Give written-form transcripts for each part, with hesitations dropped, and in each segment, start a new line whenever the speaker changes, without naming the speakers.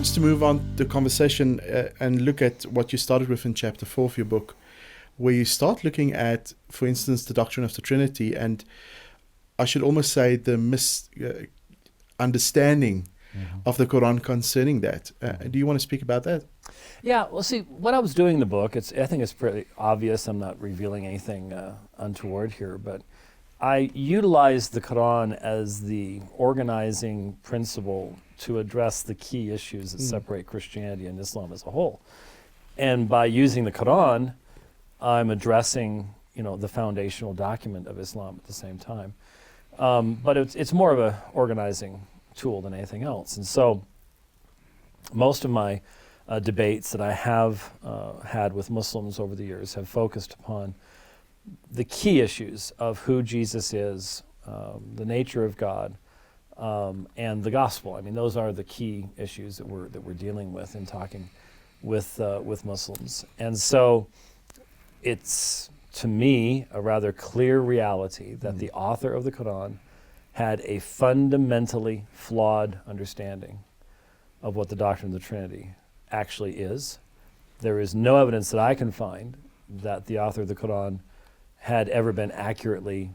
perhaps to move on the conversation and look at what you started with in chapter 4 of your book, where you start looking at, for instance, the doctrine of the Trinity, and I should almost say the misunderstanding of the Quran concerning that. Do you want to speak about that?
Yeah, well, see, what I was doing in the book, I think it's pretty obvious. I'm not revealing anything untoward here, but I utilized the Quran as the organizing principle to address the key issues that separate Christianity and Islam as a whole. And by using the Quran, I'm addressing, the foundational document of Islam at the same time. But it's more of a organizing tool than anything else. And so most of my debates that I have had with Muslims over the years have focused upon the key issues of who Jesus is, the nature of God, and the gospel. I mean, those are the key issues that we're dealing with in talking with Muslims. And so it's, to me, a rather clear reality that the author of the Quran had a fundamentally flawed understanding of what the doctrine of the Trinity actually is. There is no evidence that I can find that the author of the Quran had ever been accurately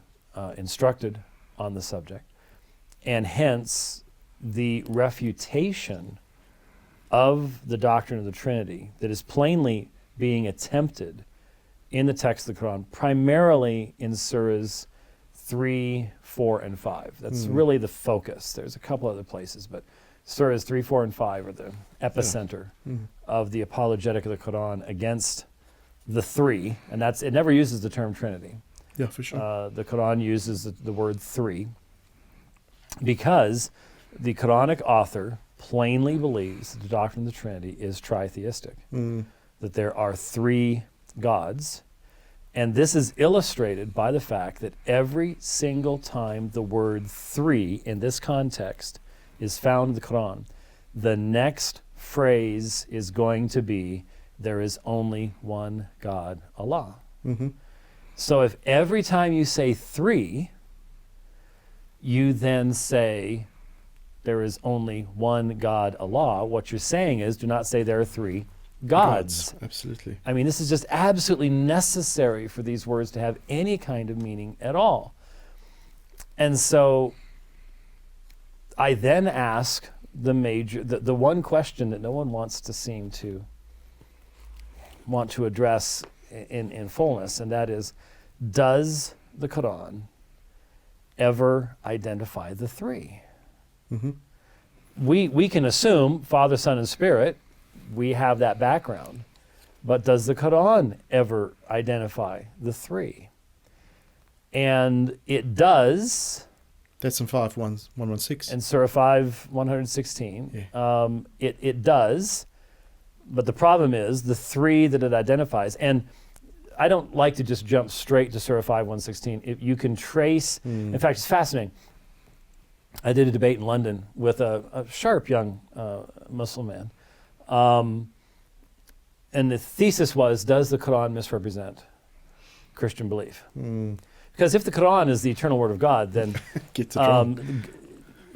instructed on the subject. And hence, the refutation of the doctrine of the Trinity that is plainly being attempted in the text of the Quran, primarily in surahs 3, 4, and 5. That's really the focus. There's a couple other places, but surahs 3, 4, and 5 are the epicenter of the apologetic of the Quran against the three, and it never uses the term Trinity.
Yeah, for sure.
The Quran uses the word three because the Quranic author plainly believes that the doctrine of the Trinity is tritheistic, that there are three gods. And this is illustrated by the fact that every single time the word three in this context is found in the Quran, the next phrase is going to be, there is only one God, Allah. So if every time you say three, you then say, there is only one God, Allah, what you're saying is, do not say there are three gods.
Absolutely.
I mean, this is just absolutely necessary for these words to have any kind of meaning at all. And so I then ask the one question that no one wants to seem to want to address in fullness, and that is, does the Quran ever identify the three? We can assume Father, Son, and Spirit. We have that background. But does the Quran ever identify the three? And it does.
That's in 5:116.
In Surah 5:116.
Yeah.
It does. But the problem is the three that it identifies. And I don't like to just jump straight to Surah 5:116. If you can trace, in fact, it's fascinating. I did a debate in London with a sharp young Muslim man. And the thesis was, does the Quran misrepresent Christian belief? Because if the Quran is the eternal word of God, then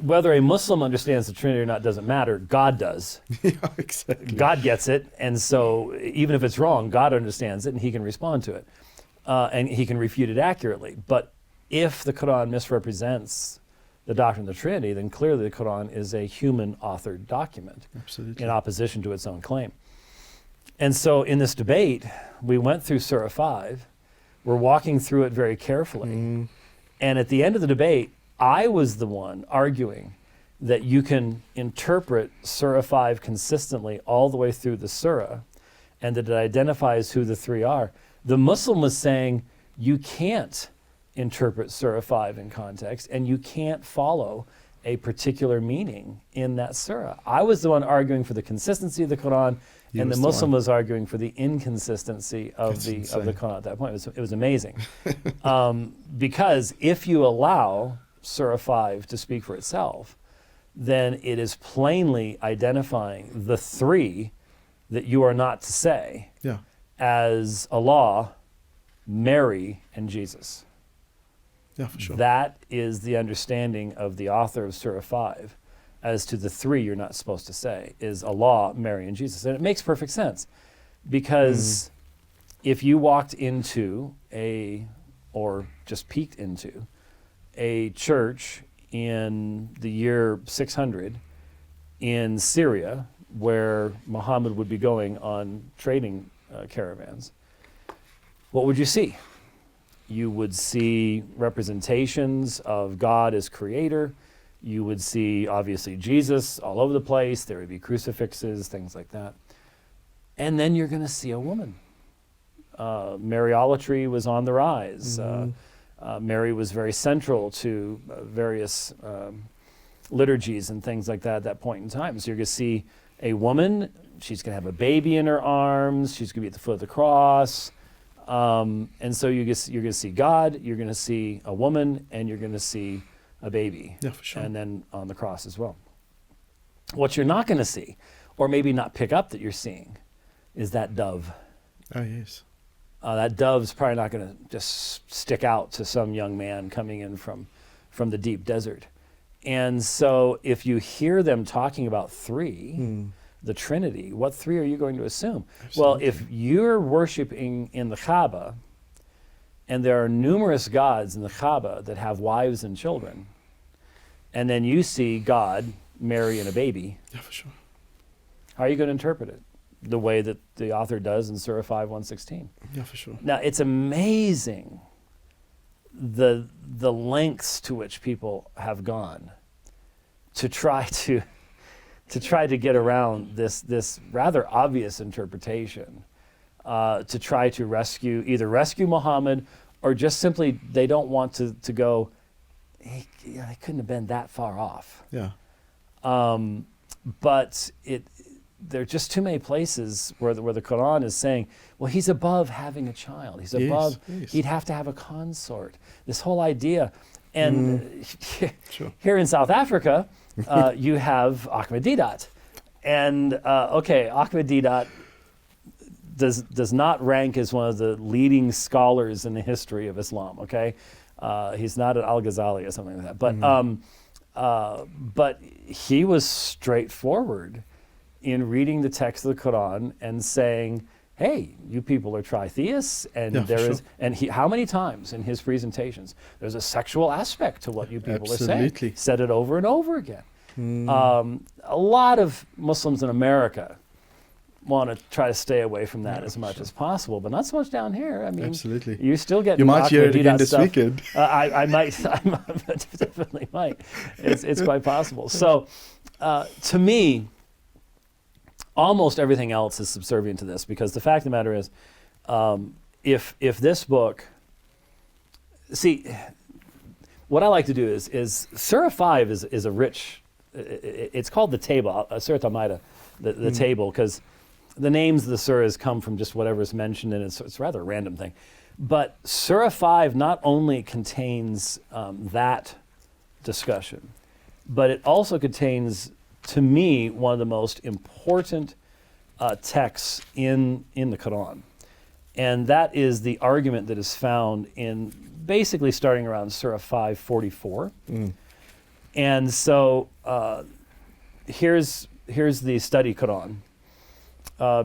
whether a Muslim understands the Trinity or not doesn't matter. God does.
Yeah, exactly.
God gets it, and so even if it's wrong, God understands it, and he can respond to it. And he can refute it accurately. But if the Quran misrepresents the doctrine of the Trinity, then clearly the Quran is a human-authored document.
Absolutely.
In opposition to its own claim. And so in this debate, we went through Surah 5. We're walking through it very carefully. And at the end of the debate, I was the one arguing that you can interpret Surah 5 consistently all the way through the Surah, and that it identifies who the three are. The Muslim was saying, you can't interpret Surah 5 in context, and you can't follow a particular meaning in that surah. I was the one arguing for the consistency of the Quran, and the Muslim was arguing for the inconsistency of the Quran at that point. It was amazing. Because if you allow Surah 5 to speak for itself, then it is plainly identifying the three that you are not to say as Allah, Mary, and Jesus.
Yeah, for sure.
That is the understanding of the author of Surah 5. as to the three you're not supposed to say is Allah, Mary, and Jesus. And it makes perfect sense because if you walked into or just peeked into a church in the year 600 in Syria where Muhammad would be going on trading caravans, what would you see? You would see representations of God as creator. You would see, obviously, Jesus all over the place. There would be crucifixes, things like that. And then you're going to see a woman. Mariolatry was on the rise. Mary was very central to various liturgies and things like that at that point in time. So you're going to see a woman. She's going to have a baby in her arms. She's going to be at the foot of the cross. And so you're going to see God, you're going to see a woman, and you're going to see a baby.
Yeah, for sure.
And then on the cross as well. What you're not going to see, or maybe not pick up that you're seeing, is that dove.
Oh, yes.
That dove's probably not going to just stick out to some young man coming in from the deep desert. And so if you hear them talking about three, the Trinity, what three are you going to assume?
Absolutely.
Well, if you're worshiping in the Kaaba, and there are numerous gods in the Kaaba that have wives and children, and then you see God, Mary, and a baby,
Yeah, for sure.
how are you going to interpret it? The way that the author does in Surah 5:116.
Yeah, for sure.
Now, it's amazing the lengths to which people have gone to try to get around this rather obvious interpretation, to try to either rescue Muhammad or just simply they don't want to go, hey, they couldn't have been that far off.
Yeah.
But there are just too many places where the Qur'an is saying, well, he's above having a child. He's above,
yes.
He'd have to have a consort. This whole idea. And
Sure.
here in South Africa, you have Ahmed Deedat. And Ahmed Deedat does not rank as one of the leading scholars in the history of Islam, okay? He's not an Al-Ghazali or something like that. But he was straightforward in reading the text of the Quran and saying, hey, you people are tritheists, and how many times in his presentations there's a sexual aspect to what you people are saying. Said it over and over again. A lot of Muslims in America want to try to stay away from that as much as possible, but not so much down here. I mean,
absolutely.
You still get.
You might hear it again this weekend.
I might. I definitely might. It's quite possible. So, to me, almost everything else is subservient to this, because the fact of the matter is, if this book, see, what I like to do is Surah 5 is a rich. It's called the table, Surah Al-Ma'idah, the table, because the names of the surahs come from just whatever is mentioned, and it's rather a random thing. But Surah 5 not only contains that discussion, but it also contains, to me, one of the most important texts in the Quran. And that is the argument that is found in basically starting around Surah 5:44. And so here's the study Quran,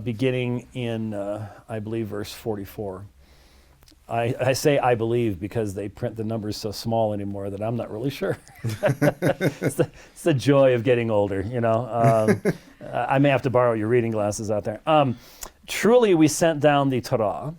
beginning in, I believe, verse 44. I say I believe because they print the numbers so small anymore that I'm not really sure. It's the joy of getting older, you know. I may have to borrow your reading glasses out there. Truly we sent down the Torah,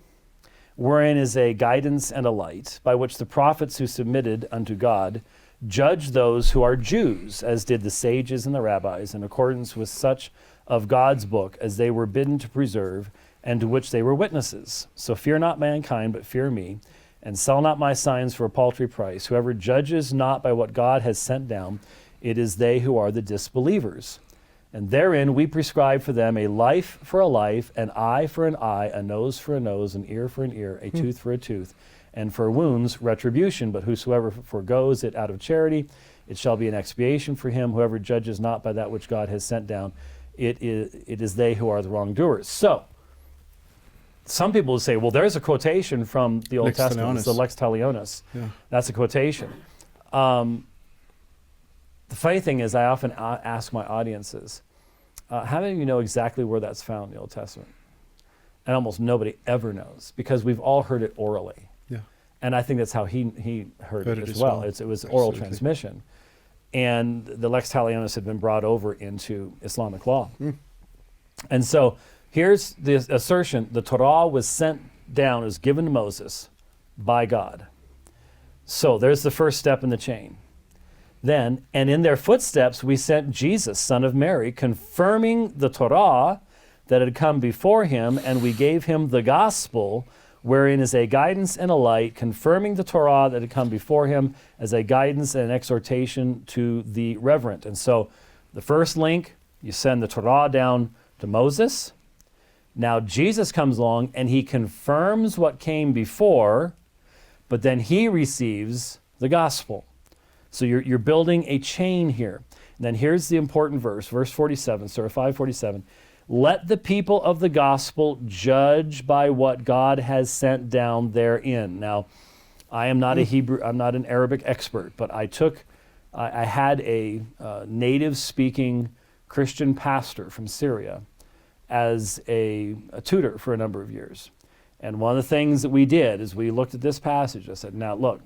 wherein is a guidance and a light, by which the prophets who submitted unto God judge those who are Jews, as did the sages and the rabbis, in accordance with such of God's book as they were bidden to preserve, and to which they were witnesses. So fear not mankind, but fear me, and sell not my signs for a paltry price. Whoever judges not by what God has sent down, it is they who are the disbelievers. And therein we prescribe for them a life for a life, an eye for an eye, a nose for a nose, an ear for an ear, a tooth for a tooth, and for wounds retribution. But whosoever forgoes it out of charity, it shall be an expiation for him. Whoever judges not by that which God has sent down, it is they who are the wrongdoers. So, some people will say, well, there's a quotation from the Old Testament. It's the Lex Talionis.
Yeah.
That's a quotation. The funny thing is, I often ask my audiences, how many of you know exactly where that's found in the Old Testament? And almost nobody ever knows, because we've all heard it orally.
Yeah.
And I think that's how he heard it as well. It was oral transmission. And the lex talionis had been brought over into Islamic law. And so here's the assertion: the Torah was sent down, was given to Moses by God. So there's the first step in the chain. Then, and in their footsteps we sent Jesus, son of Mary, confirming the Torah that had come before him, and we gave him the gospel, wherein is a guidance and a light, confirming the Torah that had come before him as a guidance and an exhortation to the reverent. And so the first link, you send the Torah down to Moses. Now Jesus comes along and he confirms what came before, but then he receives the gospel. So you're building a chain here. And then here's the important verse, verse 47, Surah 5:47. Let the people of the gospel judge by what God has sent down therein. Now, I am not a Hebrew, I'm not an Arabic expert, but I had a native-speaking Christian pastor from Syria as a tutor for a number of years. And one of the things that we did is we looked at this passage. I said, now look,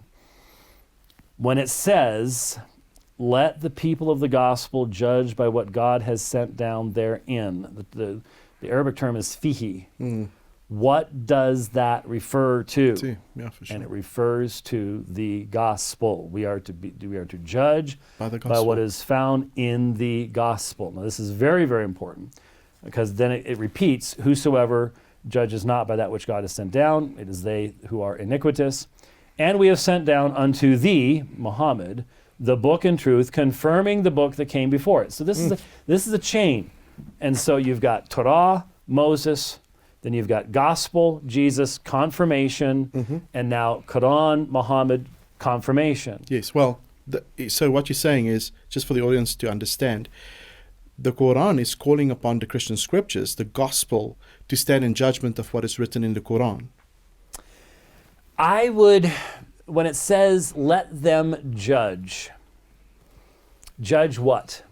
when it says, let the people of the gospel judge by what God has sent down therein, the Arabic term is fihi. What does that refer to?
Yeah, for sure.
And it refers to the gospel. We are to judge by what is found in the gospel. Now this is very, very important, because then it repeats, whosoever judges not by that which God has sent down, it is they who are iniquitous. And we have sent down unto thee, Muhammad, the book and truth, confirming the book that came before it. So this is a chain. And so you've got Torah, Moses, then you've got gospel, Jesus, confirmation, and now Quran, Muhammad, confirmation.
Yes, well, so what you're saying is, just for the audience to understand, the Quran is calling upon the Christian scriptures, the gospel, to stand in judgment of what is written in the Quran.
I would, when it says, let them judge what?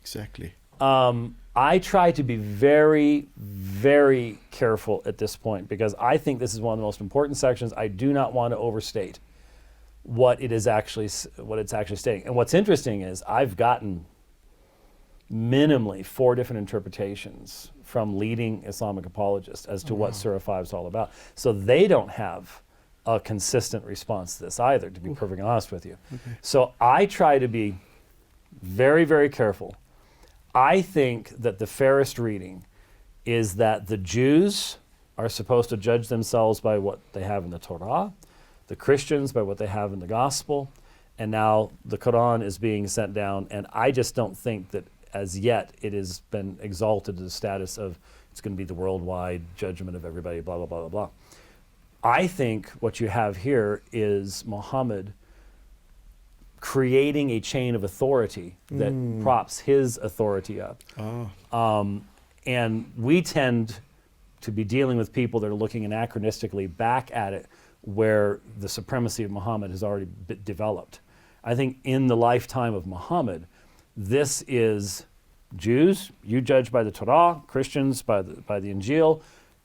Exactly.
I try to be very, very careful at this point, because I think this is one of the most important sections. I do not want to overstate what it's actually stating. And what's interesting is I've gotten minimally 4 different interpretations from leading Islamic apologists as to what Surah 5 is all about. So they don't have a consistent response to this either, to be perfectly honest with you. So I try to be very, very careful. I think that the fairest reading is that the Jews are supposed to judge themselves by what they have in the Torah, the Christians by what they have in the gospel, and now the Quran is being sent down, and I just don't think that as yet it has been exalted to the status of it's going to be the worldwide judgment of everybody, blah, blah, blah, blah, blah. I think what you have here is Muhammad creating a chain of authority that props his authority up. And we tend to be dealing with people that are looking anachronistically back at it, where the supremacy of Muhammad has already been developed. I think in the lifetime of Muhammad, this is Jews, you judge by the Torah, Christians by the Injil,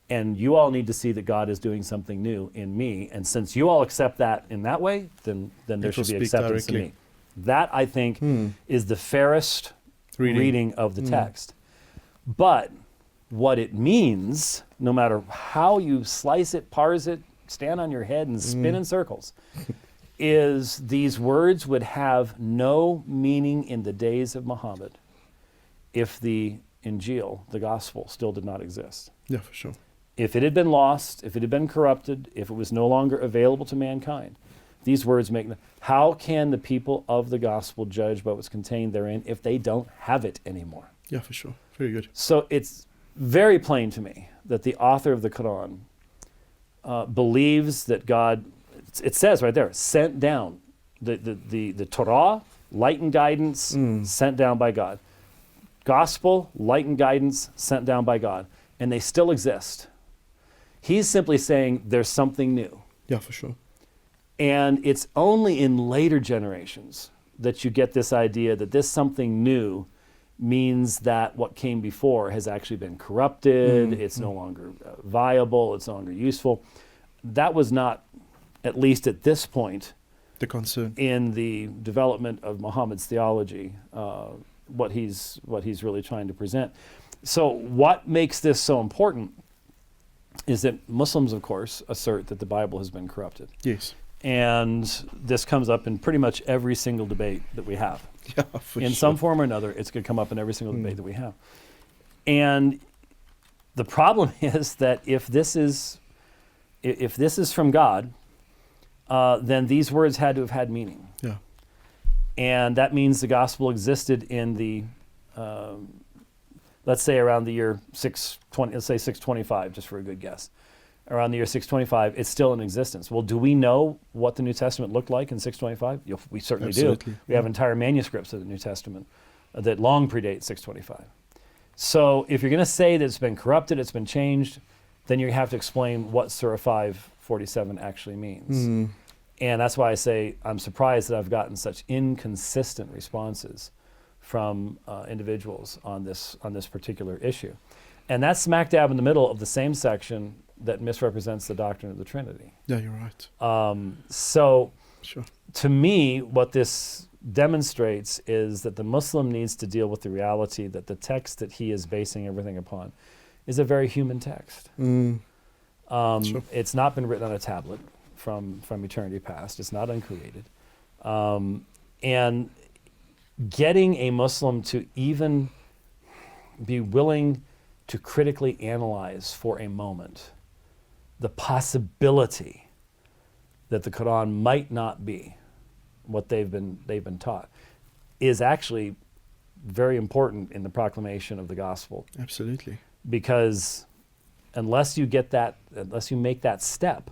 and you all need to see that God is doing something new in me. And since you all accept that in that way, then there should be acceptance in me. That, I think, is the fairest reading of the text. But what it means, no matter how you slice it, parse it, stand on your head and spin in circles, is these words would have no meaning in the days of Muhammad if the Injil, the gospel, still did not exist.
Yeah, for sure.
If it had been lost, if it had been corrupted, if it was no longer available to mankind, these words make... How can the people of the gospel judge by what's contained therein if they don't have it anymore?
Yeah, for sure. Very good.
So it's very plain to me that the author of the Quran believes that God, it says right there, sent down the Torah, light and guidance, sent down by God. Gospel, light and guidance, sent down by God. And they still exist. He's simply saying there's something new.
Yeah, for sure.
And it's only in later generations that you get this idea that this something new means that what came before has actually been corrupted, it's no longer viable, it's no longer useful. That was not, at least at this point,
the concern
in the development of Muhammad's theology, what he's really trying to present. So what makes this so important is that Muslims, of course, assert that the Bible has been corrupted.
Yes.
And this comes up in pretty much every single debate that we have.
Yeah, for
in
sure.
some form or another, it's going to come up in every single debate that we have. And the problem is that if this is from God, then these words had to have had meaning.
Yeah.
And that means the gospel existed in the, let's say around the year 620, let's say 625, just for a good guess. Around the year 625, it's still in existence. Well, do we know what the New Testament looked like in 625? We certainly
Absolutely.
do. We have entire manuscripts of the New Testament that long predate 625. So if you're going to say that it's been corrupted, it's been changed, then you have to explain what Surah 5:47 actually means. And that's why I say I'm surprised that I've gotten such inconsistent responses from individuals on this particular issue. And that's smack dab in the middle of the same section that misrepresents the doctrine of the Trinity.
Yeah, you're right.
So
Sure.
to me, what this demonstrates is that the Muslim needs to deal with the reality that the text that he is basing everything upon is a very human text.
Sure.
It's not been written on a tablet from eternity past. It's not uncreated. And getting a Muslim to even be willing to critically analyze for a moment the possibility that the Qur'an might not be what they've been taught is actually very important in the proclamation of the gospel.
Absolutely.
Because unless you make that step,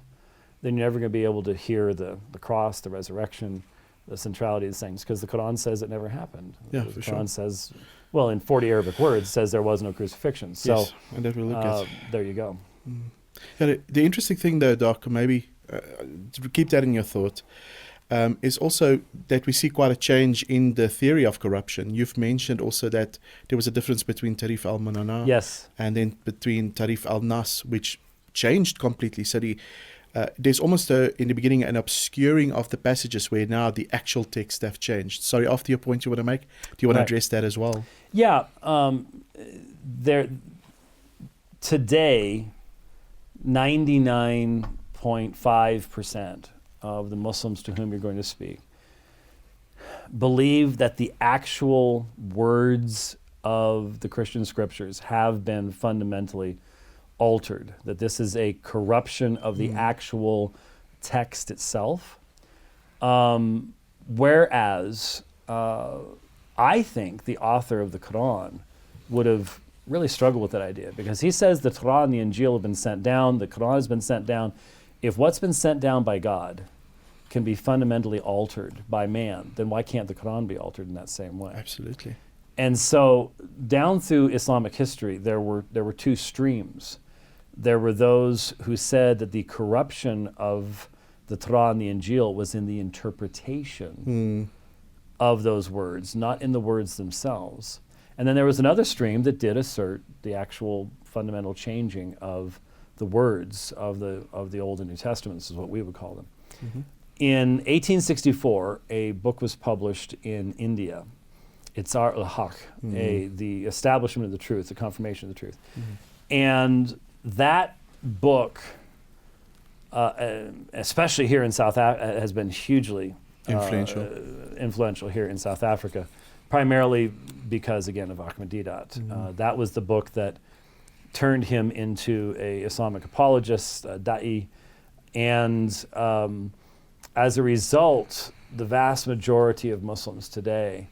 then you're never going to be able to hear the cross, the resurrection, the centrality of the things, because the Qur'an says it never happened.
Yeah,
the
for
Qur'an
sure.
says, well, in 40 Arabic words, says there was no crucifixion. So
Yes, and that we look at.
there you go.
Yeah, the interesting thing though, Doc, maybe to keep that in your thought, is also that we see quite a change in the theory of corruption. You've mentioned also that there was a difference between Tarif al-Munana
Yes.
and then between Tarif al-Nas, which changed completely. So there's almost in the beginning an obscuring of the passages where now the actual text have changed. Sorry, after your point you want to make, do you want to address that as well?
Yeah. Today, 99.5% of the Muslims to whom you're going to speak believe that the actual words of the Christian scriptures have been fundamentally altered, that this is a corruption of the actual text itself. Whereas I think the author of the Qur'an would have really struggled with that idea, because he says the Torah and the Injil have been sent down, the Qur'an has been sent down. If what's been sent down by God can be fundamentally altered by man, then why can't the Qur'an be altered in that same way?
Absolutely.
And so down through Islamic history, there were two streams. There were those who said that the corruption of the Torah and the Injil was in the interpretation of those words, not in the words themselves. And then there was another stream that did assert the actual fundamental changing of the words of the Old and New Testaments, is what we would call them. In 1864, a book was published in India. Itzar al-Haq, the establishment of the truth, the confirmation of the truth. And that book, especially here in South Africa, has been hugely influential here in South Africa, primarily because, again, of Ahmed Deedat. That was the book that turned him into a Islamic apologist, da'i, and as a result, the vast majority of Muslims today,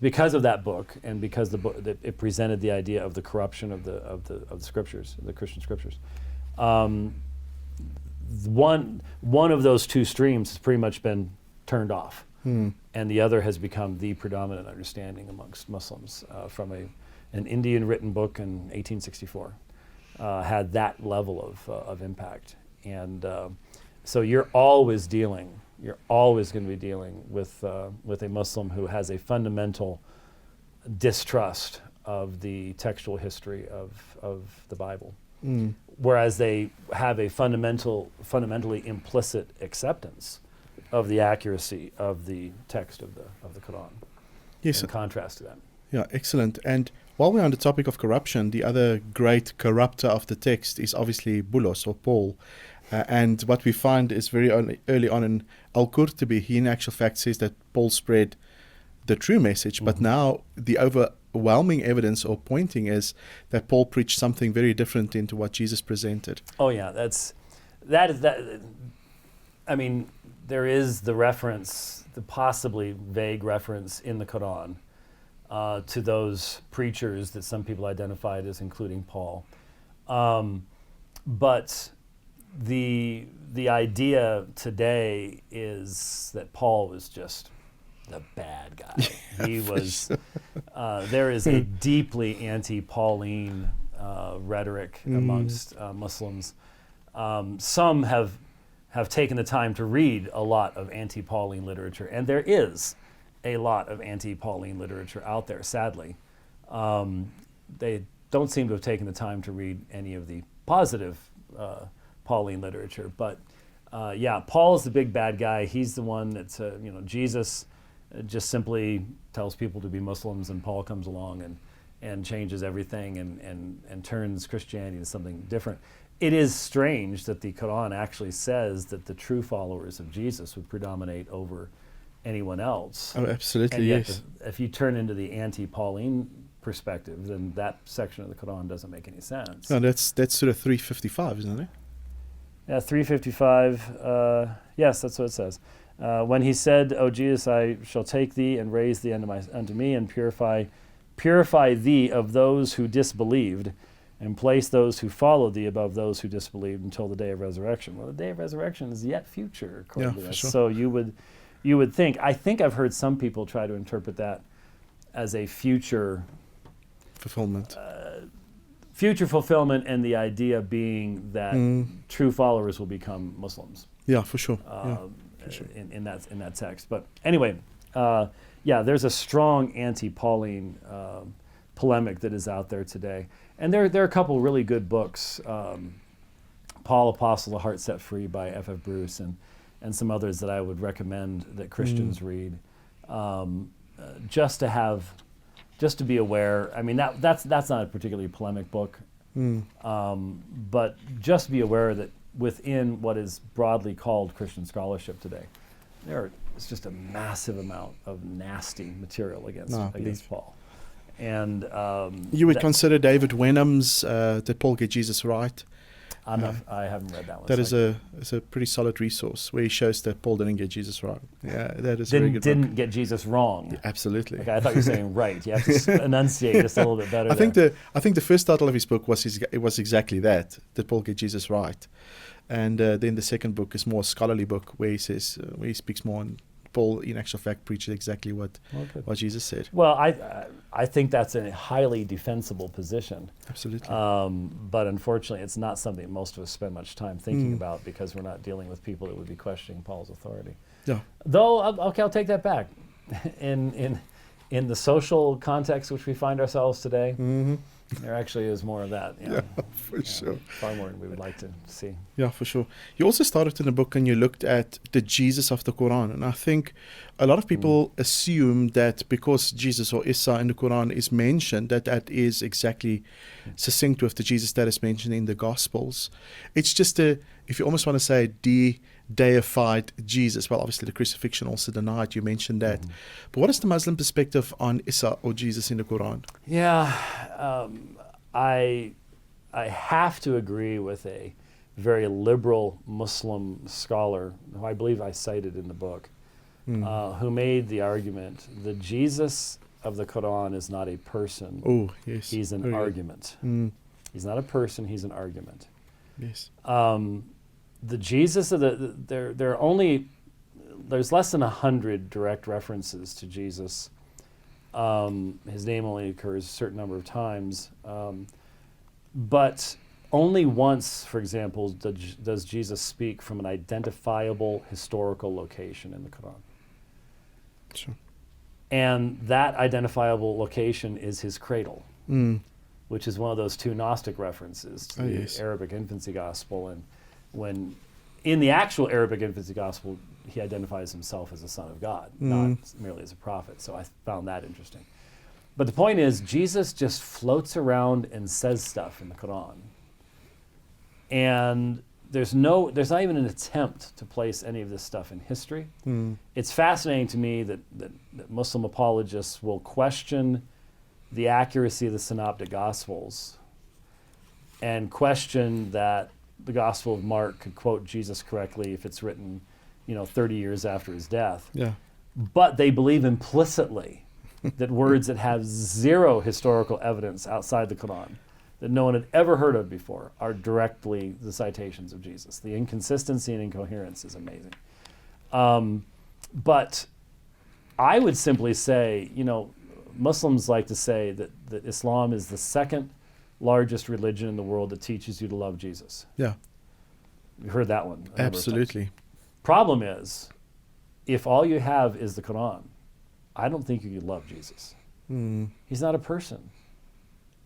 because of that book and because the book that it presented the idea of the corruption of the scriptures, the Christian scriptures, one of those two streams has pretty much been turned off. And the other has become the predominant understanding amongst Muslims from an Indian written book in 1864. Had that level of impact. And so you're always dealing you're always going to be dealing with a Muslim who has a fundamental distrust of the textual history of the Bible, whereas they have a fundamentally implicit acceptance of the accuracy of the text of the Qur'an.
Yes.
In contrast to that.
Yeah, excellent. And while we're on the topic of corruption, the other great corrupter of the text is obviously Boulos, or Paul. And what we find is very early on in Al-Qurtubi, he in actual fact says that Paul spread the true message, but now the overwhelming evidence or pointing is that Paul preached something very different into what Jesus presented.
Oh yeah, that. I mean, there is the reference, the possibly vague reference in the Quran to those preachers that some people identified as including Paul, but the idea today is that Paul was just the bad guy. He was. There is a deeply anti-Pauline rhetoric amongst Muslims. Some have taken the time to read a lot of anti-Pauline literature, and there is a lot of anti-Pauline literature out there. Sadly, they don't seem to have taken the time to read any of the positive Pauline literature. But yeah, Paul's the big bad guy. He's the one that's Jesus just simply tells people to be Muslims, and Paul comes along and changes everything and turns Christianity into something different. It is strange that the Quran actually says that the true followers of Jesus would predominate over anyone else.
Oh, absolutely,
and yet
yes.
If you turn into the anti-Pauline perspective, then that section of the Quran doesn't make any sense.
No, that's sort of 355, isn't it?
Yeah, 355. Yes, that's what it says. When he said, "O Jesus, I shall take thee and raise thee unto me and purify thee of those who disbelieved, and place those who followed thee above those who disbelieved until the day of resurrection." Well, the day of resurrection is yet future, according to this.
Sure.
So you would think. I think I've heard some people try to interpret that as a future
fulfillment.
Future fulfillment, and the idea being that true followers will become Muslims.
Yeah, for sure.
In that text. But anyway, yeah, there's a strong anti-Pauline polemic that is out there today, and there are a couple really good books. Paul, Apostle, The Heart Set Free by F.F. Bruce, and some others that I would recommend that Christians read, just to be aware. I mean, that's not a particularly polemic book, but just be aware that within what is broadly called Christian scholarship today, it's just a massive amount of nasty material against Paul. And
you would consider David Wenham's "Did Paul Get Jesus Right?"
I haven't read that one.
That is a pretty solid resource where he shows that Paul didn't get Jesus right. Yeah, that is a very good
didn't
book.
get Jesus wrong.
Yeah, absolutely.
Okay, I thought you were saying right. You have to enunciate just a little bit better.
I think the first title of his book was exactly that. Did Paul get Jesus right? And then the second book is more a scholarly book where he says where he speaks more on Paul in actual fact preached exactly what Jesus said.
Well, I think that's a highly defensible position.
Absolutely.
But unfortunately, it's not something most of us spend much time thinking about, because we're not dealing with people that would be questioning Paul's authority.
Yeah.
Though, I'll take that back. In the social context which we find ourselves today, there actually is more of that.
Yeah, for sure.
Far more than we would like to see.
Yeah, for sure. You also started in the book and you looked at the Jesus of the Quran. And I think a lot of people assume that because Jesus or Isa in the Quran is mentioned, that is exactly succinct with the Jesus that is mentioned in the Gospels. It's just if you almost want to say deified Jesus. Well, obviously the crucifixion also denied. You mentioned that. But what is the Muslim perspective on Isa or Jesus in the Quran?
Yeah, I have to agree with a very liberal Muslim scholar who I believe I cited in the book, who made the argument that Jesus of the Quran is not a person.
Oh, yes.
He's an argument. He's not a person, he's an argument.
Yes.
The Jesus of there's less than 100 direct references to Jesus. His name only occurs a certain number of times. But only once, for example, does Jesus speak from an identifiable historical location in the Quran.
Sure.
And that identifiable location is his cradle, which is one of those two Gnostic references to the Arabic infancy gospel. And when in the actual Arabic infancy gospel, he identifies himself as a son of God, not merely as a prophet. So I found that interesting. But the point is, Jesus just floats around and says stuff in the Quran. And there's not even an attempt to place any of this stuff in history. It's fascinating to me that Muslim apologists will question the accuracy of the synoptic gospels and question that the Gospel of Mark could quote Jesus correctly if it's written, 30 years after his death.
Yeah.
But they believe implicitly that words that have zero historical evidence outside the Quran, that no one had ever heard of before, are directly the citations of Jesus. The inconsistency and incoherence is amazing. But I would simply say, Muslims like to say that Islam is the second largest religion in the world that teaches you to love Jesus.
Yeah.
You heard that one.
Absolutely.
Problem is, if all you have is the Quran, I don't think you could love Jesus. He's not a person.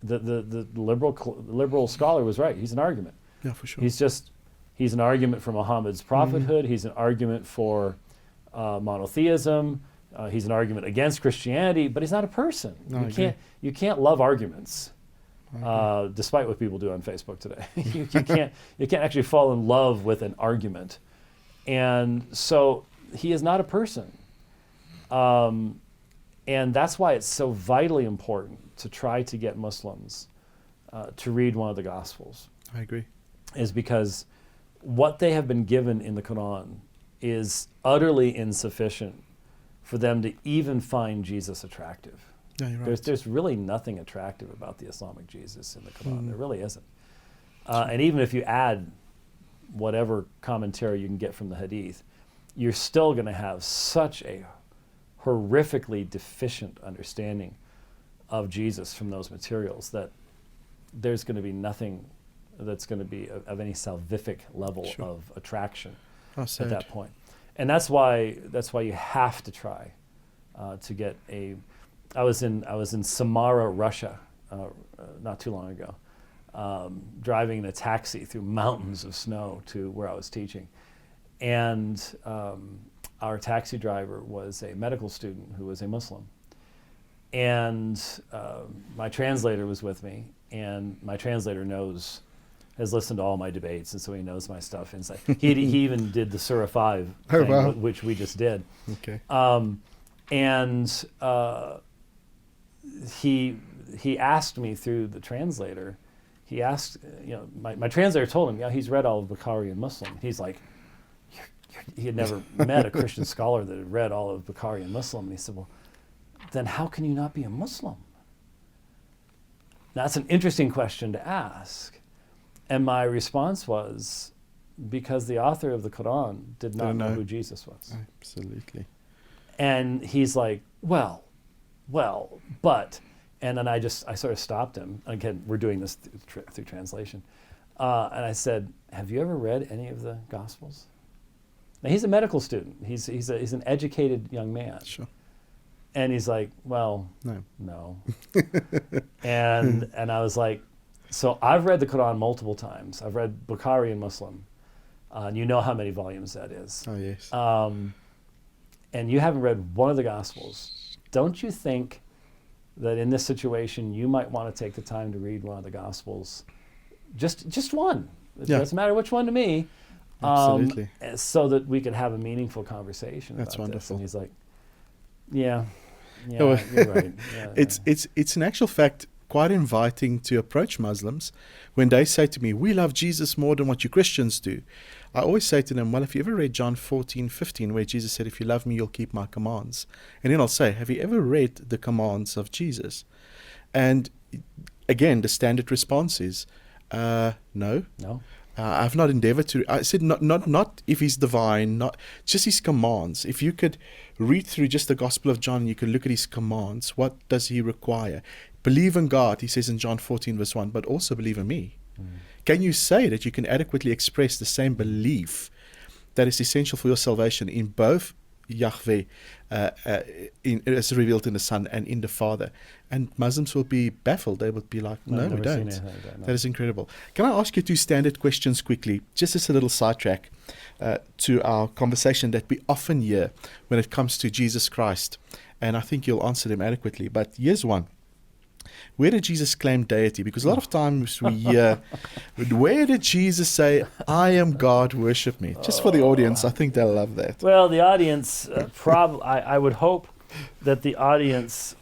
The liberal scholar was right. He's an argument.
Yeah, for sure.
He's an argument for Muhammad's prophethood. He's an argument for monotheism. He's an argument against Christianity, but he's not a person.
No,
you can't love arguments, despite what people do on Facebook today. you can't actually fall in love with an argument, and so he is not a person. And that's why it's so vitally important to try to get Muslims to read one of the Gospels.
I agree.
Is because what they have been given in the Quran is utterly insufficient for them to even find Jesus attractive.
Yeah, you're right.
There's really nothing attractive about the Islamic Jesus in the Quran. There really isn't. And even if you add whatever commentary you can get from the Hadith, you're still going to have such a horrifically deficient understanding of Jesus from those materials that there's going to be nothing that's going to be of any salvific level of attraction at that point. And that's why you have to try to get a. I was in Samara, Russia, not too long ago, driving in a taxi through mountains of snow to where I was teaching, and our taxi driver was a medical student who was a Muslim, and my translator was with me, and my translator has listened to all my debates, and so he knows my stuff inside. He even did the Surah 5 thing, which we just did.
Okay.
And he asked me through the translator. He asked, my translator told him, he's read all of Bukhari and Muslim. He's like, he had never met a Christian scholar that had read all of Bukhari and Muslim. And he said, well, then how can you not be a Muslim? Now, that's an interesting question to ask. And my response was, because the author of the Quran did not know who Jesus was.
Absolutely.
And he's like, well, but, and then I sort of stopped him. Again, we're doing this through translation. And I said, have you ever read any of the Gospels? Now, he's a medical student. He's an educated young man.
Sure.
And he's like, well, no. and I was like, so I've read the Quran multiple times. I've read Bukhari and Muslim. And you know how many volumes that is.
Oh, yes.
And you haven't read one of the Gospels. Don't you think that in this situation you might want to take the time to read one of the Gospels? Just one. It doesn't matter which one to me.
Absolutely.
So that we could have a meaningful conversation
That's
about
wonderful.
this. And he's like, yeah, you're right. Yeah,
it's in actual fact quite inviting to approach Muslims when they say to me, we love Jesus more than what you Christians do. I always say to them, well, have you ever read John 14:15, where Jesus said, if you love me, you'll keep my commands? And then I'll say, have you ever read the commands of Jesus? And again, the standard response is, no. I've not endeavored to. I said, not if he's divine, not just his commands. If you could read through just the Gospel of John, you could look at his commands. What does he require? Believe in God, he says in John 14 verse 1, but also believe in me. can you say that you can adequately express the same belief that is essential for your salvation in both Yahweh, as revealed in the Son, and in the Father? And Muslims will be baffled. They would be like, no, we don't. That is incredible. Can I ask you 2 standard questions quickly, just as a little sidetrack to our conversation that we often hear when it comes to Jesus Christ? And I think you'll answer them adequately. But here's one. Where did Jesus claim deity? Because a lot of times we hear, where did Jesus say, I am God, worship me? Just for the audience, I think they'll love that.
Well, the audience, I would hope that the audience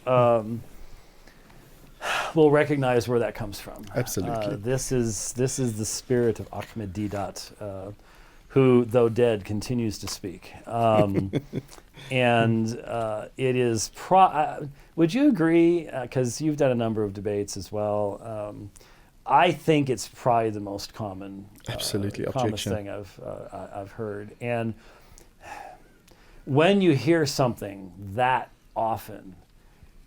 will recognize where that comes from.
Absolutely.
This is the spirit of Ahmed Deedat, who, though dead, continues to speak. And it is, would you agree, because you've done a number of debates as well, I think it's probably the most common, commonest thing I've heard. And when you hear something that often,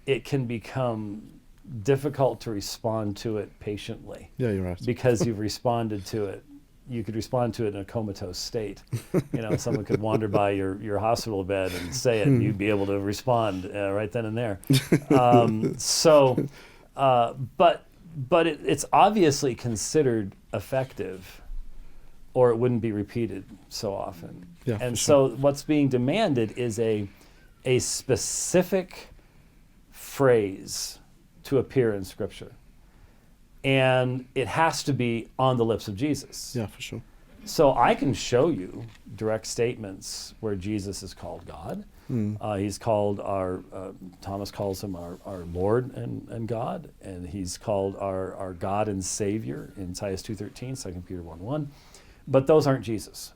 it can become difficult to respond to it patiently.
Yeah, you're right.
Because you've responded to it. You could respond to it in a comatose state. Someone could wander by your hospital bed and say it, and you'd be able to respond right then and there. But it's obviously considered effective, or it wouldn't be repeated so often.
Yeah,
and so what's being demanded is a specific phrase to appear in Scripture. And it has to be on the lips of Jesus.
Yeah, for sure.
So I can show you direct statements where Jesus is called God. He's called Thomas calls him our Lord and God. And he's called our God and Savior in Titus 2:13, 2 Peter 1:1. But those aren't Jesus.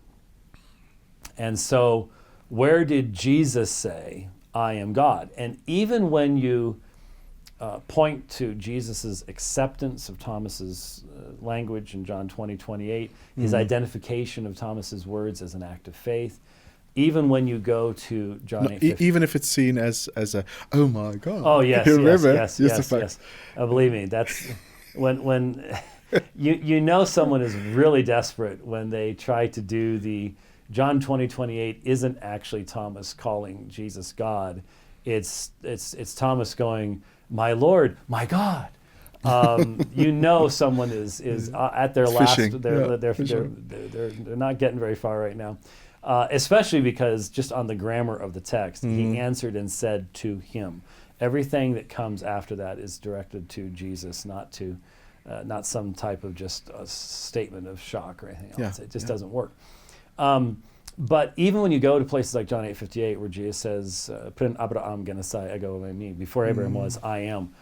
And so where did Jesus say, I am God? And even when you point to Jesus' acceptance of Thomas's language in John 20:28, his identification of Thomas's words as an act of faith. Even when you go to John 8:15,
even if it's seen as a, oh my God.
Oh yes, yes. Believe me, that's when you know someone is really desperate when they try to do the John 20:28 isn't actually Thomas calling Jesus God. It's Thomas going, my Lord, my God. Someone is at their last.
Fishing.
They're not getting very far right now, especially because just on the grammar of the text, he answered and said to him. Everything that comes after that is directed to Jesus, not some type of just a statement of shock or anything else. It just doesn't work. But even when you go to places like John 8:58, where Jesus says, "Prin Abraham ganasai ego me," before Abraham was, I am.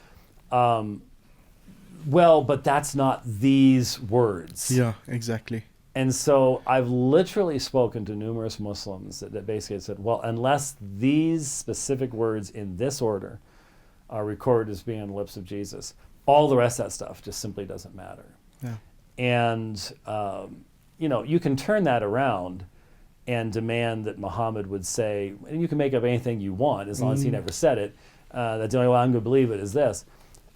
But that's not these words.
Yeah, exactly.
And so I've literally spoken to numerous Muslims that basically said, well, unless these specific words in this order are recorded as being on the lips of Jesus, all the rest of that stuff just simply doesn't matter.
Yeah.
And, you can turn that around and demand that Muhammad would say, and you can make up anything you want as long as he never said it, that the only way I'm going to believe it is this.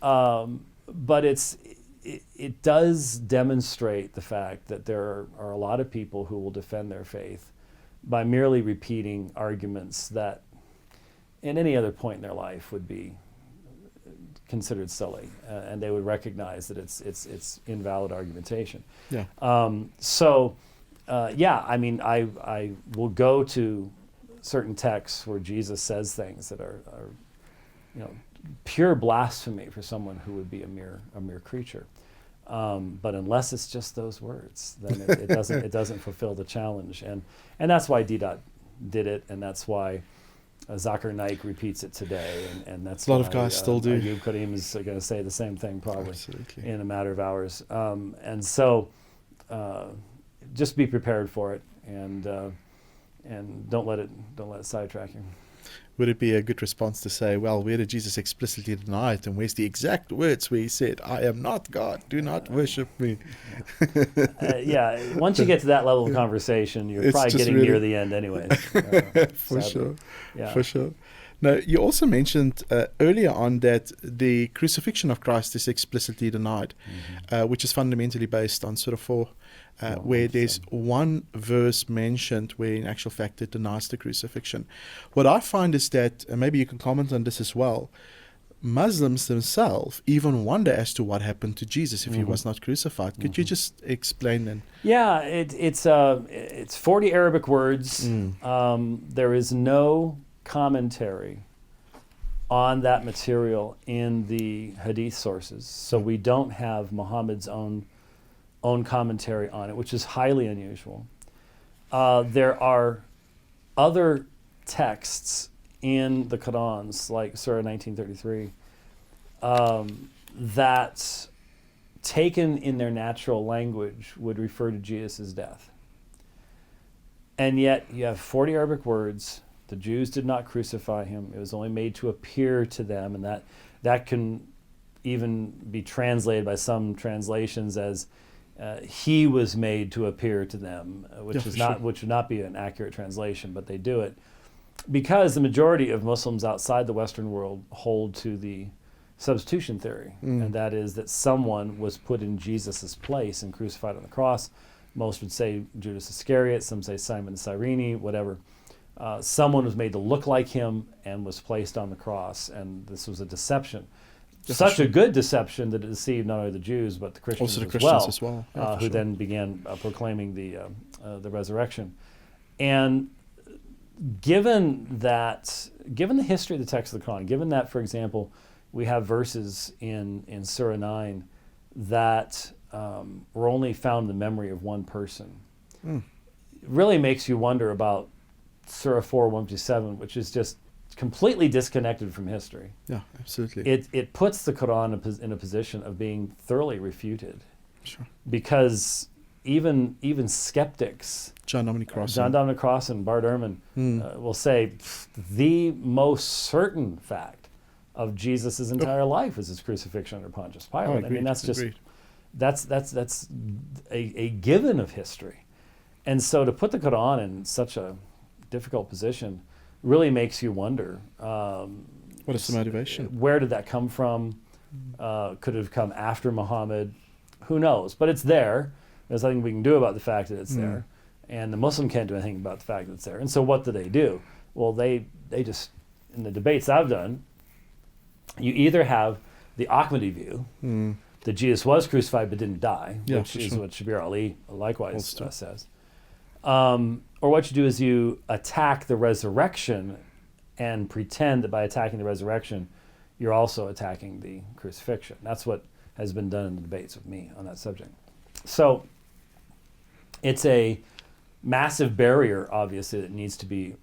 But it does demonstrate the fact that there are a lot of people who will defend their faith by merely repeating arguments that in any other point in their life would be considered silly, and they would recognize that it's invalid argumentation.
Yeah.
I will go to certain texts where Jesus says things that are pure blasphemy for someone who would be a mere creature. But unless it's just those words, then it doesn't fulfill the challenge, and that's why DDOT did it, and that's why Zakir Naik repeats it today, and that's
a lot of guys still do.
Ayub Karim is going to say the same thing probably.
Absolutely.
In a matter of hours, and so just be prepared for it, and don't let it sidetrack you.
Would it be a good response to say, well, where did Jesus explicitly deny it, and where's the exact words where he said, I am not God, do not worship me?
Once you get to that level of conversation, you're probably getting near the end anyway.
For sure. Now, you also mentioned earlier on that the crucifixion of Christ is explicitly denied, which is fundamentally based on Surah 4, where there's one verse mentioned where in actual fact it denies the crucifixion. What I find is that, and maybe you can comment on this as well, Muslims themselves even wonder as to what happened to Jesus if he was not crucified. Could you just explain then?
Yeah, it's 40 Arabic words. There is no commentary on that material in the hadith sources, so we don't have Muhammad's own commentary on it, which is highly unusual. There are other texts in the Qur'ans, like Surah 1933, that, taken in their natural language, would refer to Jesus' death. And yet you have 40 Arabic words. The Jews did not crucify him. It was only made to appear to them, and that can even be translated by some translations as he was made to appear to them, which would not be an accurate translation, but they do it because the majority of Muslims outside the Western world hold to the substitution theory, and that is that someone was put in Jesus' place and crucified on the cross. Most would say Judas Iscariot, some say Simon the Cyrene, whatever. Someone was made to look like him and was placed on the cross, and this was a deception. Such a good deception that it deceived not only the Jews but the Christians, as well. Who then began proclaiming the resurrection. And given the history of the text of the Quran, given that, for example, we have verses in Surah 9 that were only found in the memory of one person, it really makes you wonder about Surah 4, 1-7, which is just completely disconnected from history.
Yeah, absolutely.
It puts the Quran in a position of being thoroughly refuted.
Sure.
Because even skeptics,
John Dominic Crossan,
Bart Ehrman, will say the most certain fact of Jesus' entire life is his crucifixion under Pontius Pilate. I mean, that's just that's a given of history. And so to put the Quran in such a difficult position really makes you wonder.
What is the motivation?
Where did that come from? Could it have come after Muhammad? Who knows? But it's there. There's nothing we can do about the fact that it's there. And the Muslim can't do anything about the fact that it's there. And so what do? Well, they just, in the debates I've done, you either have the Ahmadi view, that Jesus was crucified but didn't die, which is what Shabir Ali likewise says. Or what you do is you attack the resurrection and pretend that by attacking the resurrection, you're also attacking the crucifixion. That's what has been done in the debates with me on that subject. So it's a massive barrier, obviously, that needs to be,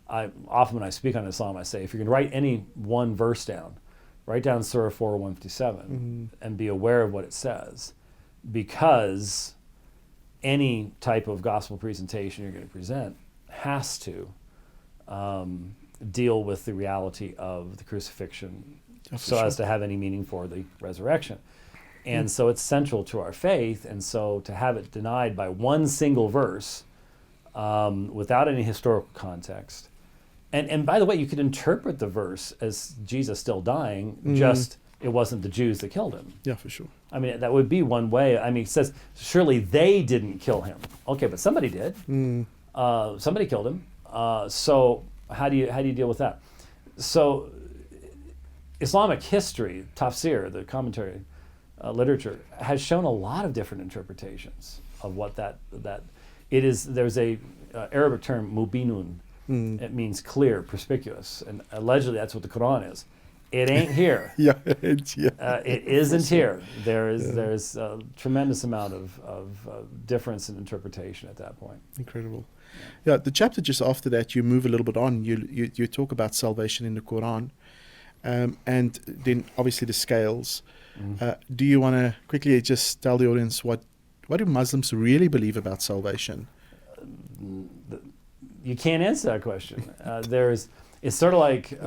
often when I speak on Islam, I say, if you're going to write any one verse down, write down Surah 4, 1-7, and be aware of what it says, because any type of gospel presentation you're going to present has to deal with the reality of the crucifixion as to have any meaning for the resurrection. And so it's central to our faith, and so to have it denied by one single verse without any historical context. And by the way, you could interpret the verse as Jesus still dying, just it wasn't the Jews that killed him.
Yeah, for sure.
I mean, that would be one way. I mean, it says, surely they didn't kill him. Okay, but somebody did. Somebody killed him. So how do you deal with that? So Islamic history, tafsir, the commentary literature, has shown a lot of different interpretations of what that it is. There's a Arabic term, mubinun. It means clear, perspicuous, and allegedly that's what the Quran is. It ain't here. It isn't here. There's a tremendous amount of difference in interpretation at that point.
Incredible. Yeah, the chapter just after that, you move a little bit on. You talk about salvation in the Quran, and then obviously the scales. Do you want to quickly just tell the audience what do Muslims really believe about salvation?
You can't answer that question. It's sort of like,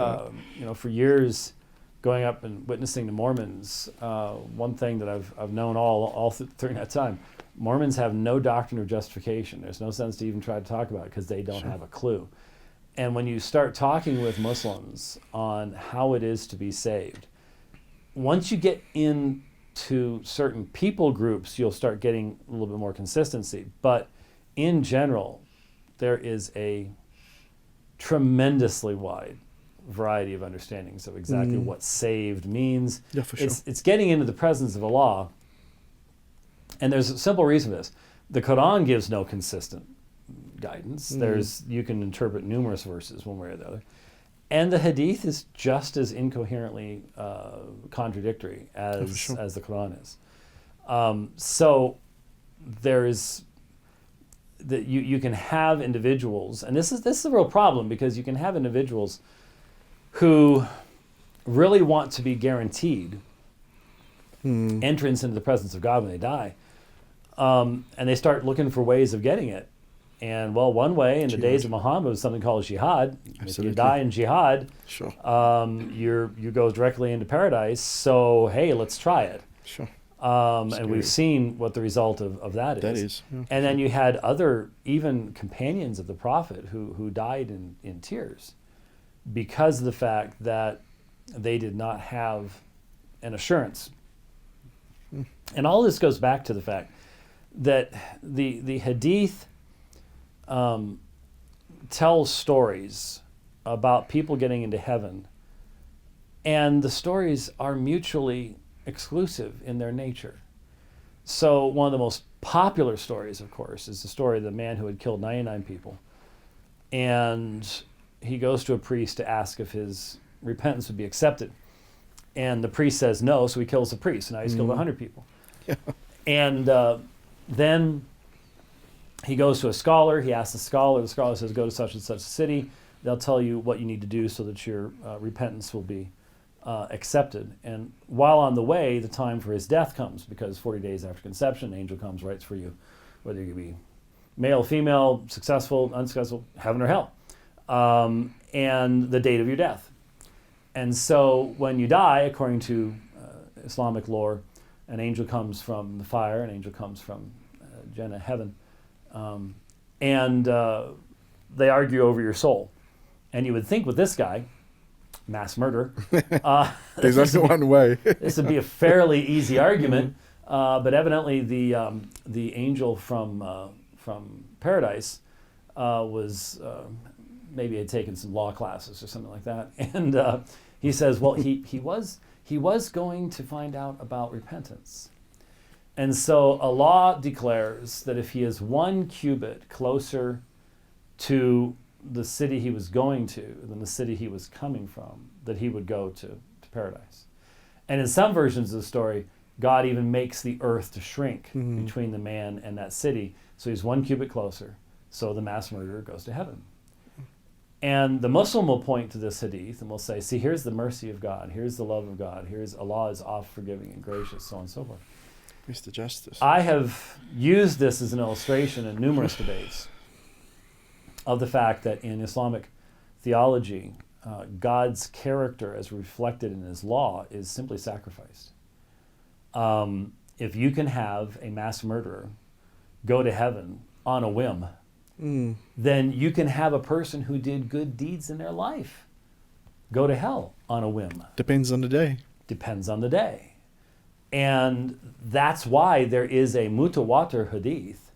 for years going up and witnessing to Mormons, one thing that I've known all during that time, Mormons have no doctrine of justification. There's no sense to even try to talk about it because they don't have a clue. And when you start talking with Muslims on how it is to be saved, once you get into certain people groups, you'll start getting a little bit more consistency. But in general, there is a tremendously wide variety of understandings of exactly what saved means.
Yeah, for sure.
It's getting into the presence of Allah. And there's a simple reason for this. The Quran gives no consistent guidance. You can interpret numerous verses one way or the other. And the Hadith is just as incoherently contradictory as the Quran is. So there is that you can have individuals, and this is a real problem, because you can have individuals who really want to be guaranteed entrance into the presence of God when they die, and they start looking for ways of getting it. And well, one way in the days of Muhammad was something called jihad. Absolutely. If you die in jihad, you go directly into paradise. So hey, let's try it.
Sure.
And we've seen what the result of that is.
That is. Yeah.
And then you had other, even companions of the Prophet who died in tears because of the fact that they did not have an assurance. And all this goes back to the fact that the Hadith tells stories about people getting into heaven, and the stories are mutually exclusive in their nature. So one of the most popular stories, of course, is the story of the man who had killed 99 people. And he goes to a priest to ask if his repentance would be accepted. And the priest says no, so he kills the priest. Now he's killed 100 people. Yeah. And then he goes to a scholar. He asks the scholar says, go to such and such a city. They'll tell you what you need to do so that your repentance will be accepted. And while on the way, the time for his death comes, because 40 days after conception, an angel comes, writes for you, whether you be male, female, successful, unsuccessful, heaven or hell, and the date of your death. And so when you die, according to Islamic lore, an angel comes from the fire, an angel comes from Jannah, heaven, and they argue over your soul. And you would think with this guy, mass murder,
there's only one way.
This would be a fairly easy argument, but evidently the angel from paradise was maybe had taken some law classes or something like that, and he says, well, he was going to find out about repentance, and so Allah declares that if he is 1 cubit closer to the city he was going to than the city he was coming from, that he would go to paradise. And in some versions of the story, God even makes the earth to shrink between the man and that city, so he's 1 cubit closer, so the mass murderer goes to heaven. And the Muslim will point to this hadith and will say, see, here's the mercy of God, here's the love of God, here's Allah is oft forgiving and gracious, so on and so forth.
Here's the justice.
I have used this as an illustration in numerous debates of the fact that in Islamic theology, God's character as reflected in his law is simply sacrificed. If you can have a mass murderer go to heaven on a whim, then you can have a person who did good deeds in their life go to hell on a whim.
Depends on the day.
Depends on the day. And that's why there is a mutawatir hadith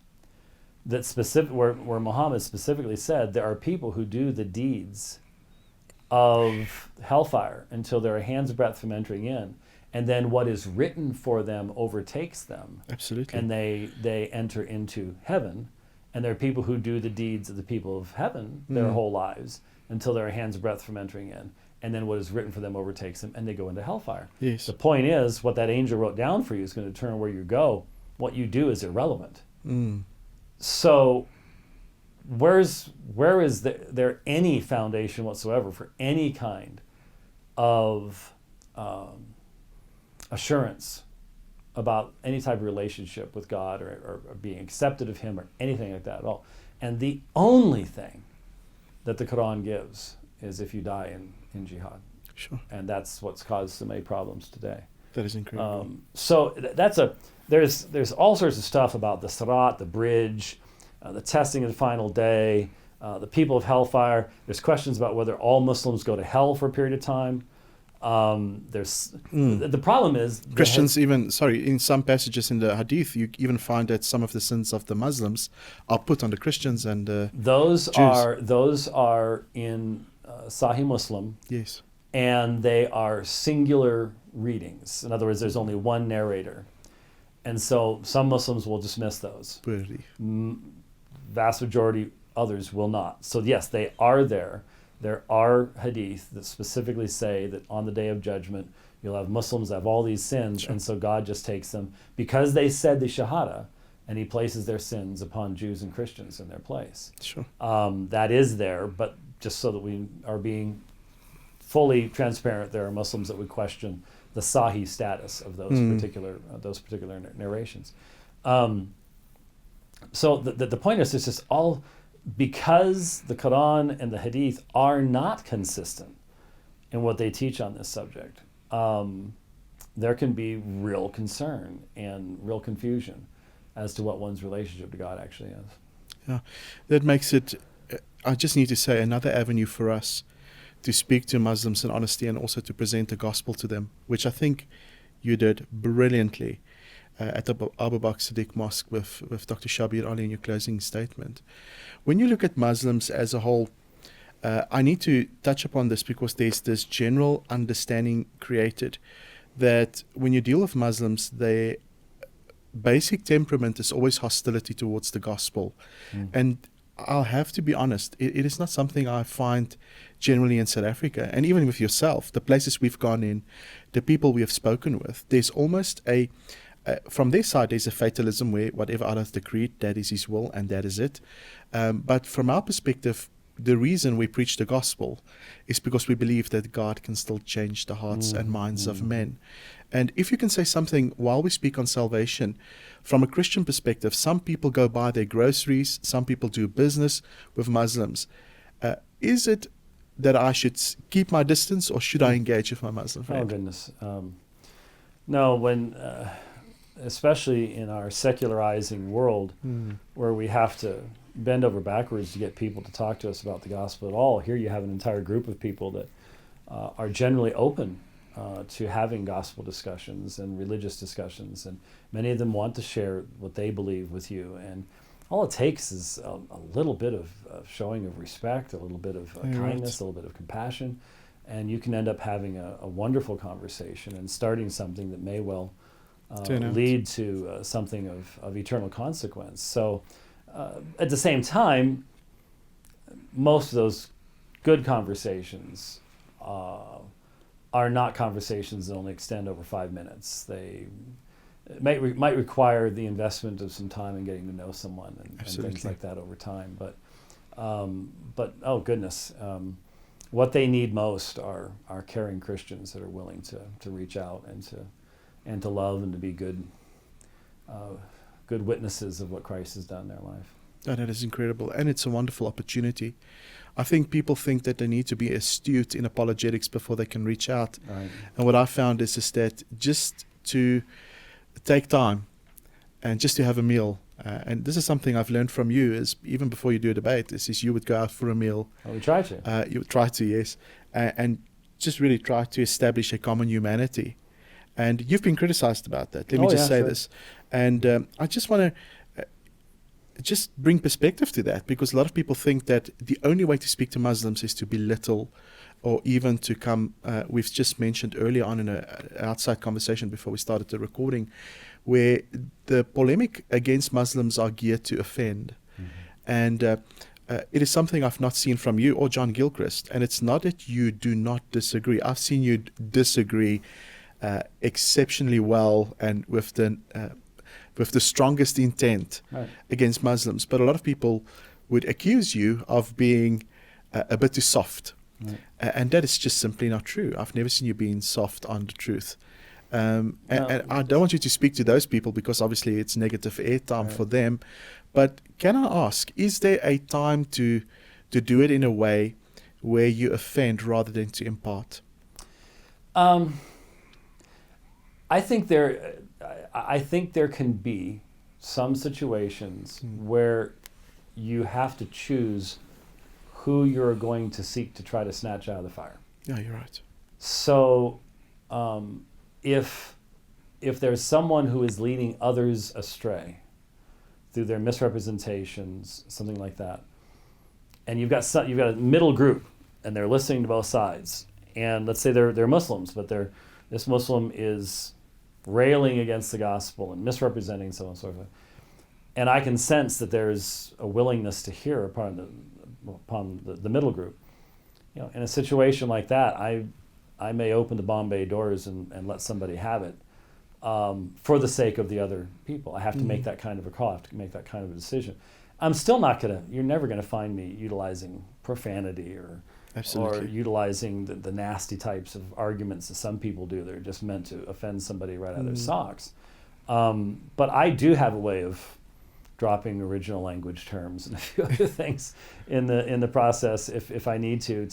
that where Muhammad specifically said there are people who do the deeds of hellfire until they're a hand's breadth from entering in, and then what is written for them overtakes them.
Absolutely.
And they enter into heaven. And there are people who do the deeds of the people of heaven their whole lives until they're a hand's breadth from entering in, and then what is written for them overtakes them, and they go into hellfire.
Yes.
The point is, what that angel wrote down for you is going to determine where you go. What you do is irrelevant. So where is there any foundation whatsoever for any kind of assurance about any type of relationship with God or being accepted of him or anything like that at all? And the only thing that the Quran gives is if you die in jihad.
Sure.
And that's what's caused so many problems today.
That is incredible.
So there's all sorts of stuff about the Sirat, the bridge, the testing of the final day, the people of hellfire. There's questions about whether all Muslims go to hell for a period of time. The problem is
Christians in some passages in the Hadith, you even find that some of the sins of the Muslims are put on the Christians and
those
Jews.
are in Sahih Muslim.
Yes.
And they are singular readings. In other words, there's only one narrator. And so some Muslims will dismiss those.
Really?
Vast majority, others will not. So yes, they are there. There are hadith that specifically say that on the Day of Judgment, you'll have Muslims that have all these sins,
Sure.
and so God just takes them, because they said the Shahada, and he places their sins upon Jews and Christians in their place.
Sure.
That is there, but just so that we are being fully transparent, there are Muslims that would question the Sahih status of those particular narrations. So the point is, it's just all because the Quran and the Hadith are not consistent in what they teach on this subject. There can be real concern and real confusion as to what one's relationship to God actually is.
Yeah, that makes it, I just need to say, another avenue for us to speak to Muslims in honesty and also to present the gospel to them, which I think you did brilliantly at the Abu Bakr Siddiq Mosque with Dr. Shabir Ali in your closing statement. When you look at Muslims as a whole, I need to touch upon this because there's this general understanding created that when you deal with Muslims, their basic temperament is always hostility towards the gospel. And I'll have to be honest, it is not something I find generally in South Africa. And even with yourself, the places we've gone in, the people we have spoken with, there's almost from their side, there's a fatalism where whatever Allah has decreed, that is His will and that is it. But from our perspective, the reason we preach the gospel is because we believe that God can still change the hearts and minds of men. And if you can say something while we speak on salvation, from a Christian perspective, some people go buy their groceries, some people do business with Muslims. Is it that I should keep my distance or should I engage with my Muslim friend?
Oh, goodness. No, when, especially in our secularizing world, where we have to bend over backwards to get people to talk to us about the gospel at all, here you have an entire group of people that are generally open to having gospel discussions and religious discussions, and many of them want to share what they believe with you, and all it takes is a little bit of showing of respect, a little bit of kindness, a little bit of compassion, and you can end up having a wonderful conversation and starting something that may well lead to something of eternal consequence. So at the same time, most of those good conversations are not conversations that only extend over 5 minutes. They might require the investment of some time in getting to know someone and things like that over time. But oh goodness, what they need most are caring Christians that are willing to reach out and to love and to be good witnesses of what Christ has done in their life.
Oh, that is incredible, and it's a wonderful opportunity. I think people think that they need to be astute in apologetics before they can reach out.
Right.
And what I found is that just to take time and just to have a meal, and this is something I've learned from you, is even before you do a debate, is you would go out for a meal.
Oh, we try to.
You would try to, yes, and just really try to establish a common humanity. And you've been criticized about that. Let me just say this. And I just want to just bring perspective to that, because a lot of people think that the only way to speak to Muslims is to belittle or even to come, we've just mentioned earlier on in an outside conversation before we started the recording, where the polemic against Muslims are geared to offend. And it is something I've not seen from you or John Gilchrist. And it's not that you do not disagree. I've seen you disagree exceptionally well and with the strongest intent against Muslims. But a lot of people would accuse you of being a bit too soft. And that is just simply not true. I've never seen you being soft on the truth. And I don't want you to speak to those people because obviously it's negative airtime for them. But can I ask, is there a time to do it in a way where you offend rather than to impart?
I think there can be some situations where you have to choose who you're going to seek to try to snatch out of the fire.
Yeah, you're right.
So if there's someone who is leading others astray through their misrepresentations, something like that, and you've got a middle group, and they're listening to both sides, and let's say they're Muslims, but this Muslim is railing against the gospel and misrepresenting so on and so forth, and I can sense that there's a willingness to hear upon the middle group. In a situation like that, I may open the Bombay doors and let somebody have it for the sake of the other people. I have to make that kind of a call. I have to make that kind of a decision. I'm still not you're never going to find me utilizing profanity or utilizing the nasty types of arguments that some people do. They're just meant to offend somebody right out of their socks. But I do have a way of dropping original language terms and a few other things in the process if I need to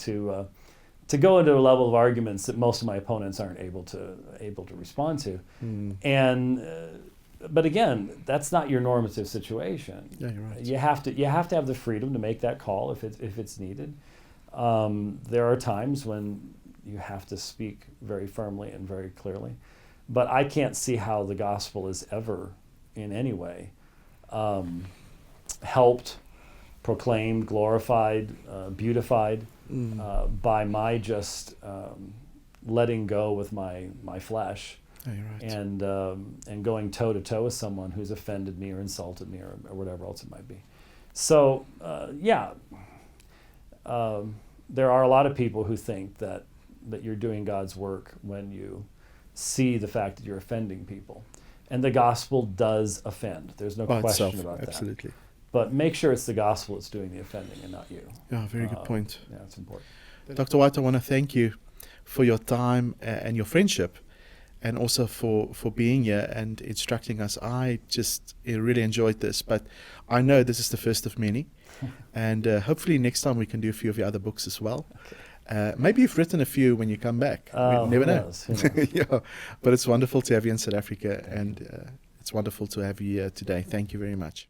go into a level of arguments that most of my opponents aren't able to respond to. And but again, that's not your normative situation.
Yeah, you're right.
You have to have the freedom to make that call if it's needed. There are times when you have to speak very firmly and very clearly, but I can't see how the gospel is ever in any way helped, proclaimed, glorified, beautified by my just letting go with my flesh.
Oh, you're right.
And going toe to toe with someone who's offended me or insulted me or whatever else it might be. So there are a lot of people who think that you're doing God's work when you see the fact that you're offending people. And the gospel does offend. There's no question about that.
Absolutely.
But make sure it's the gospel that's doing the offending and not you.
Yeah, very good point.
Yeah, it's important.
Dr. White, I want to thank you for your time and your friendship, and also for being here and instructing us. I just really enjoyed this, but I know this is the first of many. And hopefully next time we can do a few of your other books as well. Okay. Maybe you've written a few when you come back. We never know.
Who knows?
Yeah, but it's wonderful to have you in South Africa, and it's wonderful to have you here today. Thank you very much.